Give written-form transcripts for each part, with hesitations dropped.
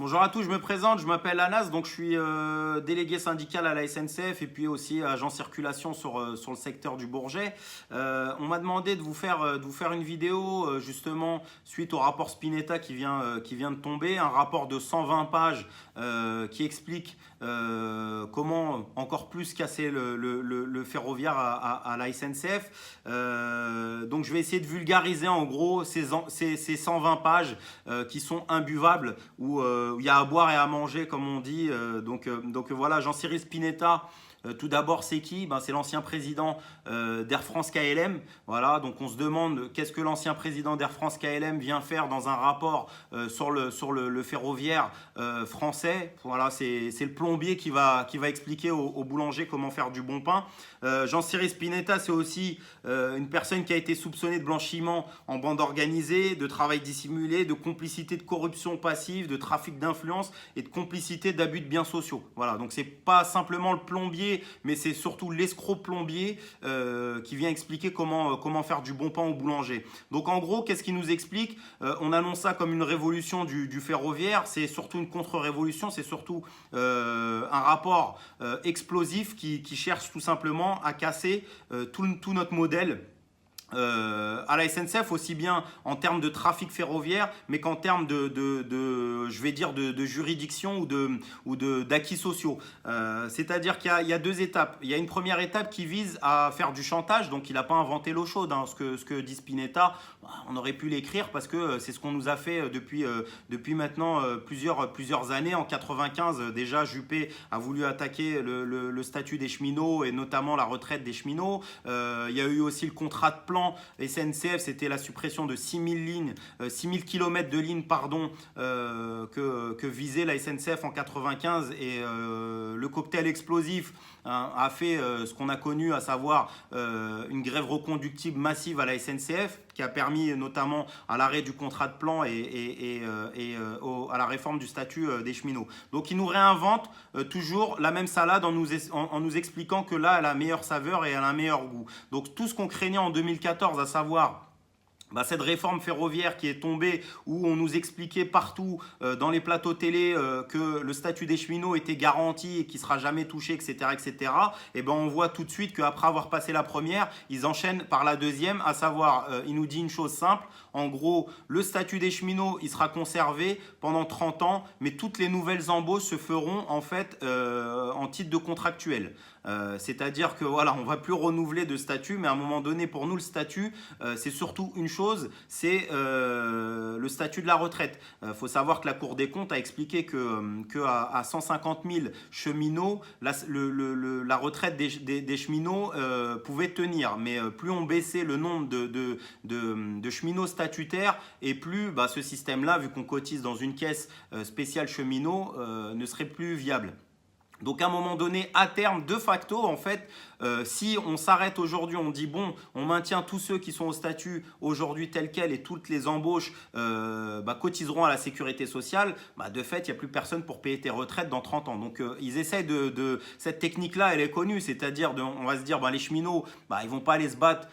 Bonjour à tous, je me présente, je m'appelle Anas, donc je suis délégué syndical à la SNCF et puis aussi agent circulation sur le secteur du Bourget. On m'a demandé de vous faire une vidéo justement suite au rapport Spinetta qui vient de tomber, un rapport de 120 pages qui explique comment encore plus casser le ferroviaire à la SNCF. Donc je vais essayer de vulgariser en gros ces 120 pages qui sont imbuvables où il y a à boire et à manger, comme on dit. Donc voilà, Jean-Cyril Spinetta. Tout d'abord, c'est qui? C'est l'ancien président d'Air France KLM. Voilà, donc on se demande qu'est-ce que l'ancien président d'Air France KLM vient faire dans un rapport sur le ferroviaire français. Voilà, c'est le plombier qui va expliquer au boulanger comment faire du bon pain. Jean-Cyril Spinetta, c'est aussi une personne qui a été soupçonnée de blanchiment en bande organisée, de travail dissimulé, de complicité de corruption passive, de trafic d'influence et de complicité d'abus de biens sociaux. Voilà, donc c'est pas simplement le plombier, mais c'est surtout l'escroc plombier qui vient expliquer comment faire du bon pain au boulanger. Donc en gros, qu'est-ce qu'il nous explique? On annonce ça comme une révolution du ferroviaire, c'est surtout une contre-révolution, c'est surtout un rapport explosif qui cherche tout simplement à casser tout notre modèle à la SNCF, aussi bien en termes de trafic ferroviaire, mais qu'en termes je vais dire, de juridiction ou d'acquis sociaux. C'est-à-dire qu'il y a deux étapes. Il y a une première étape qui vise à faire du chantage, donc il n'a pas inventé l'eau chaude. Ce que dit Spinetta, on aurait pu l'écrire parce que c'est ce qu'on nous a fait depuis maintenant plusieurs années. En 95, déjà, Juppé a voulu attaquer le statut des cheminots et notamment la retraite des cheminots. Il y a eu aussi le contrat de plan SNCF, c'était la suppression de 6000 km de lignes que visait la SNCF en 95 et le cocktail explosif a fait ce qu'on a connu, à savoir une grève reconductible massive à la SNCF qui a permis notamment à l'arrêt du contrat de plan et à la réforme du statut des cheminots. Donc ils nous réinventent toujours la même salade en nous expliquant que là elle a meilleure saveur et elle a un meilleur goût. Donc tout ce qu'on craignait en 2014, à savoir cette réforme ferroviaire qui est tombée où on nous expliquait partout dans les plateaux télé que le statut des cheminots était garanti et qu'il ne sera jamais touché, etc. Et on voit tout de suite qu'après avoir passé la première, ils enchaînent par la deuxième, à savoir, il nous dit une chose simple, en gros, le statut des cheminots, il sera conservé pendant 30 ans, mais toutes les nouvelles embauches se feront en fait en titre de contractuel. C'est-à-dire que voilà, on ne va plus renouveler de statut, mais à un moment donné, pour nous, le statut, c'est surtout une chose, c'est le statut de la retraite. Faut savoir que la Cour des comptes a expliqué qu'à 150 000 cheminots, la retraite des cheminots pouvait tenir. Mais plus on baissait le nombre de cheminots statutaires, et plus ce système-là, vu qu'on cotise dans une caisse spéciale cheminot, ne serait plus viable. Donc à un moment donné, à terme, de facto, en fait, si on s'arrête aujourd'hui, on dit bon, on maintient tous ceux qui sont au statut aujourd'hui tel quel et toutes les embauches cotiseront à la sécurité sociale, de fait, il n'y a plus personne pour payer tes retraites dans 30 ans. Donc ils essayent cette technique-là, elle est connue, c'est-à-dire on va se dire les cheminots, ils ne vont pas aller se battre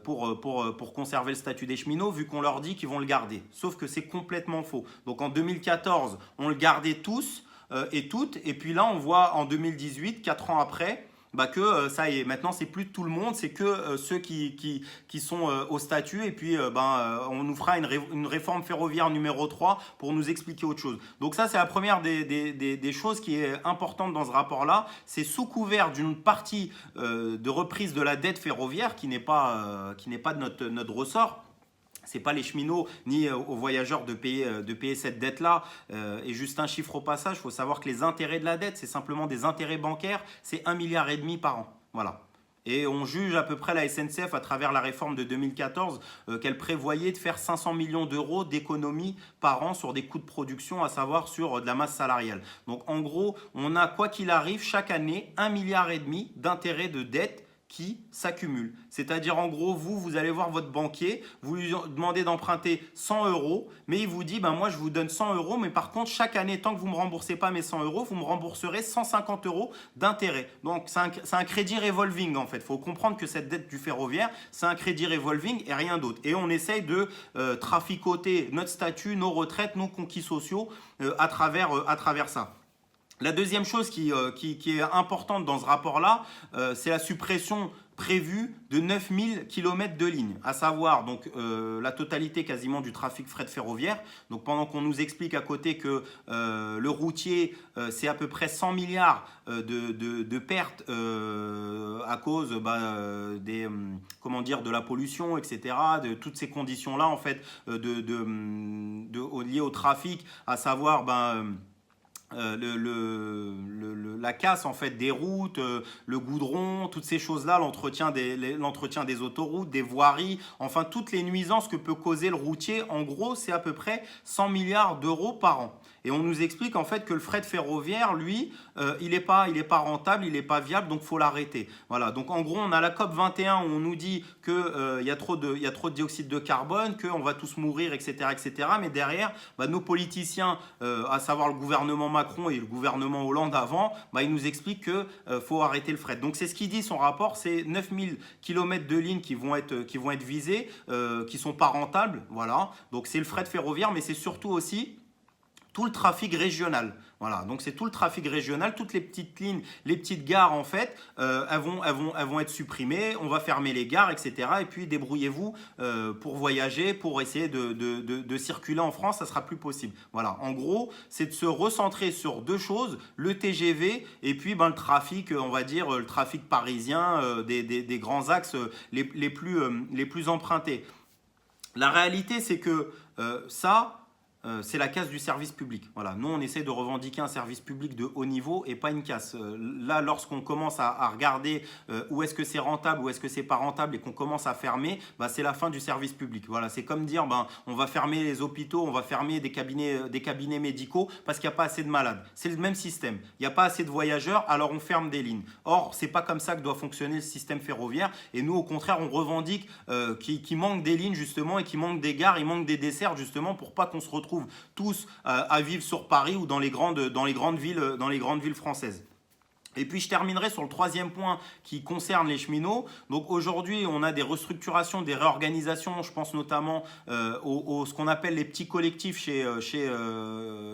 pour conserver le statut des cheminots vu qu'on leur dit qu'ils vont le garder. Sauf que c'est complètement faux. Donc en 2014, on le gardait tous et toutes. Et puis là, on voit en 2018, 4 ans après, que ça y est, maintenant c'est plus tout le monde, c'est que ceux qui sont au statut. Et puis on nous fera une réforme ferroviaire numéro 3 pour nous expliquer autre chose. Donc ça, c'est la première des choses qui est importante dans ce rapport-là. C'est sous couvert d'une partie de reprise de la dette ferroviaire qui n'est pas de notre ressort. C'est pas les cheminots ni aux voyageurs de payer cette dette-là. Et juste un chiffre au passage, il faut savoir que les intérêts de la dette, c'est simplement des intérêts bancaires, c'est 1,5 milliard par an. Voilà. Et on juge à peu près la SNCF à travers la réforme de 2014 qu'elle prévoyait de faire 500 millions d'euros d'économies par an sur des coûts de production, à savoir sur de la masse salariale. Donc en gros, on a quoi qu'il arrive chaque année 1,5 milliard d'intérêts de dette qui s'accumulent. C'est-à-dire en gros, vous allez voir votre banquier, vous lui demandez d'emprunter 100 euros, mais il vous dit, ben moi je vous donne 100 euros, mais par contre chaque année, tant que vous ne me remboursez pas mes 100 euros, vous me rembourserez 150 euros d'intérêt. Donc c'est un crédit revolving en fait. Il faut comprendre que cette dette du ferroviaire, c'est un crédit revolving et rien d'autre. Et on essaye de traficoter notre statut, nos retraites, nos conquis sociaux à travers ça. La deuxième chose qui est importante dans ce rapport-là, c'est la suppression prévue de 9000 km de lignes, à savoir donc la totalité quasiment du trafic fret ferroviaire. Donc pendant qu'on nous explique à côté que le routier, c'est à peu près 100 milliards de pertes à cause de la pollution, etc., de toutes ces conditions-là en fait liées au trafic, à savoir la casse en fait des routes, le goudron, toutes ces choses-là, l'entretien des autoroutes, des voiries, enfin toutes les nuisances que peut causer le routier. En gros, c'est à peu près 100 milliards d'euros par an. Et on nous explique en fait que le fret ferroviaire, lui, il n'est pas rentable, il n'est pas viable, donc il faut l'arrêter. Voilà, donc en gros, on a la COP 21 où on nous dit qu'il y a trop de dioxyde de carbone, qu'on va tous mourir, etc., etc. Mais derrière, nos politiciens, à savoir le gouvernement Macron et le gouvernement Hollande avant, ils nous expliquent qu'il faut arrêter le fret. Donc c'est ce qu'il dit son rapport, c'est 9000 km de lignes qui vont être visées, qui ne sont pas rentables. Voilà, donc c'est le fret ferroviaire, mais c'est surtout aussi tout le trafic régional. Voilà, donc c'est tout le trafic régional, toutes les petites lignes, les petites gares en fait, elles vont être supprimées, on va fermer les gares, etc. Et puis débrouillez-vous pour voyager, pour essayer de circuler en France, ça sera plus possible. Voilà, en gros, c'est de se recentrer sur deux choses, le TGV et puis le trafic, on va dire le trafic parisien, des grands axes les plus empruntés. La réalité, c'est que c'est la casse du service public. Voilà. Nous, on essaie de revendiquer un service public de haut niveau et pas une casse. Là, lorsqu'on commence à regarder où est-ce que c'est rentable, où est-ce que c'est pas rentable et qu'on commence à fermer, c'est la fin du service public. Voilà. C'est comme dire, on va fermer les hôpitaux, on va fermer des cabinets médicaux parce qu'il n'y a pas assez de malades. C'est le même système. Il n'y a pas assez de voyageurs, alors on ferme des lignes. Or, c'est pas comme ça que doit fonctionner le système ferroviaire. Et nous, au contraire, on revendique qu'il manque des lignes justement et qu'il manque des gares, il manque des desserts justement pour pas qu'on se retrouve tous à vivre sur Paris ou dans les grandes villes françaises. Et puis je terminerai sur le troisième point qui concerne les cheminots. Donc aujourd'hui, on a des restructurations, des réorganisations. Je pense notamment ce qu'on appelle les petits collectifs chez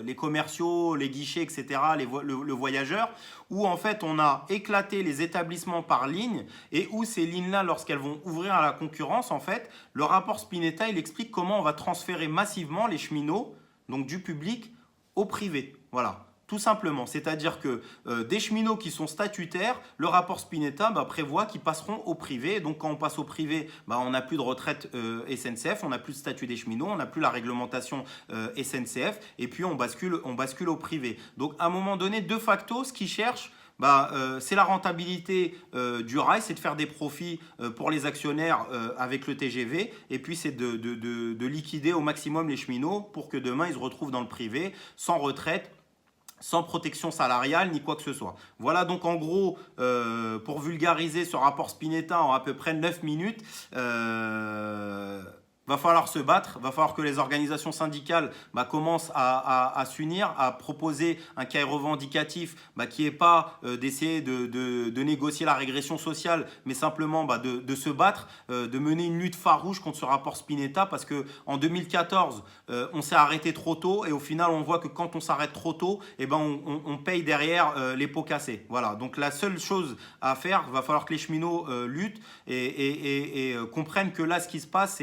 les commerciaux, les guichets, etc., le voyageur, où en fait on a éclaté les établissements par ligne et où ces lignes-là, lorsqu'elles vont ouvrir à la concurrence, en fait, le rapport Spinetta, il explique comment on va transférer massivement les cheminots, donc du public, au privé. Voilà. Tout simplement, c'est-à-dire que des cheminots qui sont statutaires, le rapport Spinetta prévoit qu'ils passeront au privé. Donc quand on passe au privé, on n'a plus de retraite SNCF, on n'a plus de statut des cheminots, on n'a plus la réglementation SNCF et puis on bascule au privé. Donc à un moment donné, de facto, ce qu'ils cherchent, c'est la rentabilité du rail, c'est de faire des profits pour les actionnaires avec le TGV et puis c'est de liquider au maximum les cheminots pour que demain ils se retrouvent dans le privé sans retraite, sans protection salariale ni quoi que ce soit. Voilà donc en gros, pour vulgariser ce rapport Spinetta en à peu près 9 minutes, va falloir se battre, va falloir que les organisations syndicales commencent à s'unir, à proposer un cahier revendicatif qui n'est pas d'essayer de négocier la régression sociale, mais simplement de se battre, de mener une lutte farouche contre ce rapport Spinetta parce qu'en 2014, on s'est arrêté trop tôt et au final, on voit que quand on s'arrête trop tôt, on paye derrière les pots cassés. Voilà, donc la seule chose à faire, va falloir que les cheminots luttent et comprennent que là, ce qui se passe,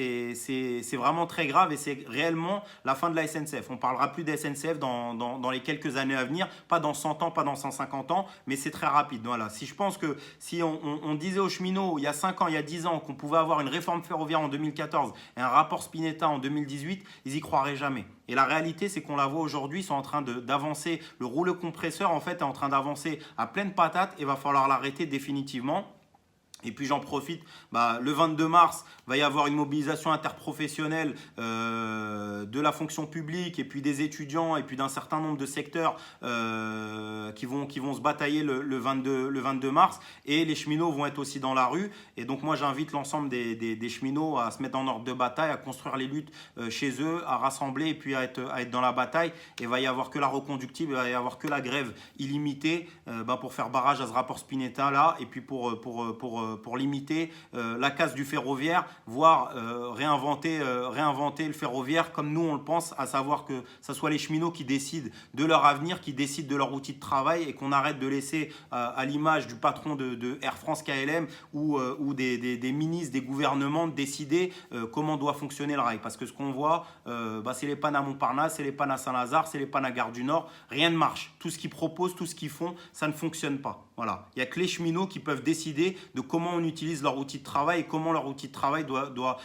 c'est vraiment très grave et c'est réellement la fin de la SNCF. On ne parlera plus de la SNCF dans les quelques années à venir, pas dans 100 ans, pas dans 150 ans, mais c'est très rapide. Voilà. Si je pense que si on disait aux cheminots il y a 5 ans, il y a 10 ans qu'on pouvait avoir une réforme ferroviaire en 2014 et un rapport Spinetta en 2018, ils y croiraient jamais. Et la réalité, c'est qu'on la voit aujourd'hui, ils sont en train d'avancer, le rouleau compresseur en fait est en train d'avancer à pleine patate et il va falloir l'arrêter définitivement. Et puis j'en profite, le 22 mars, va y avoir une mobilisation interprofessionnelle de la fonction publique et puis des étudiants et puis d'un certain nombre de secteurs qui vont se batailler le 22 mars. Et les cheminots vont être aussi dans la rue. Et donc moi j'invite l'ensemble des cheminots à se mettre en ordre de bataille, à construire les luttes chez eux, à rassembler et puis à être dans la bataille. Et il va y avoir que la reconductible, il va y avoir que la grève illimitée pour faire barrage à ce rapport Spinetta là et puis pour limiter la casse du ferroviaire, voire réinventer le ferroviaire comme nous on le pense, à savoir que ce soit les cheminots qui décident de leur avenir, qui décident de leur outil de travail et qu'on arrête de laisser à l'image du patron de Air France KLM ou des ministres, des gouvernements décider comment doit fonctionner le rail. Parce que ce qu'on voit, c'est les pannes à Montparnasse, c'est les pannes à Saint-Lazare, c'est les pannes à Gare du Nord, rien ne marche. Tout ce qu'ils proposent, tout ce qu'ils font, ça ne fonctionne pas. Voilà. Il n'y a que les cheminots qui peuvent décider de comment on utilise leur outil de travail et comment leur outil de travail doit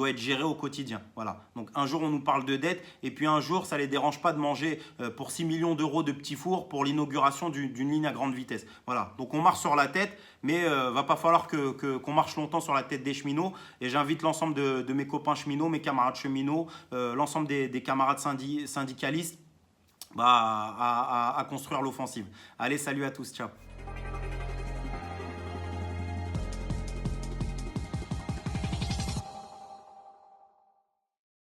être géré au quotidien. Voilà. Donc un jour on nous parle de dette et puis un jour ça ne les dérange pas de manger pour 6 millions d'euros de petits fours pour l'inauguration d'une ligne à grande vitesse. Voilà. Donc on marche sur la tête, mais va pas falloir qu'on marche longtemps sur la tête des cheminots. Et j'invite l'ensemble de mes copains cheminots, mes camarades cheminots, l'ensemble des camarades syndicalistes à construire l'offensive. Allez, salut à tous, ciao.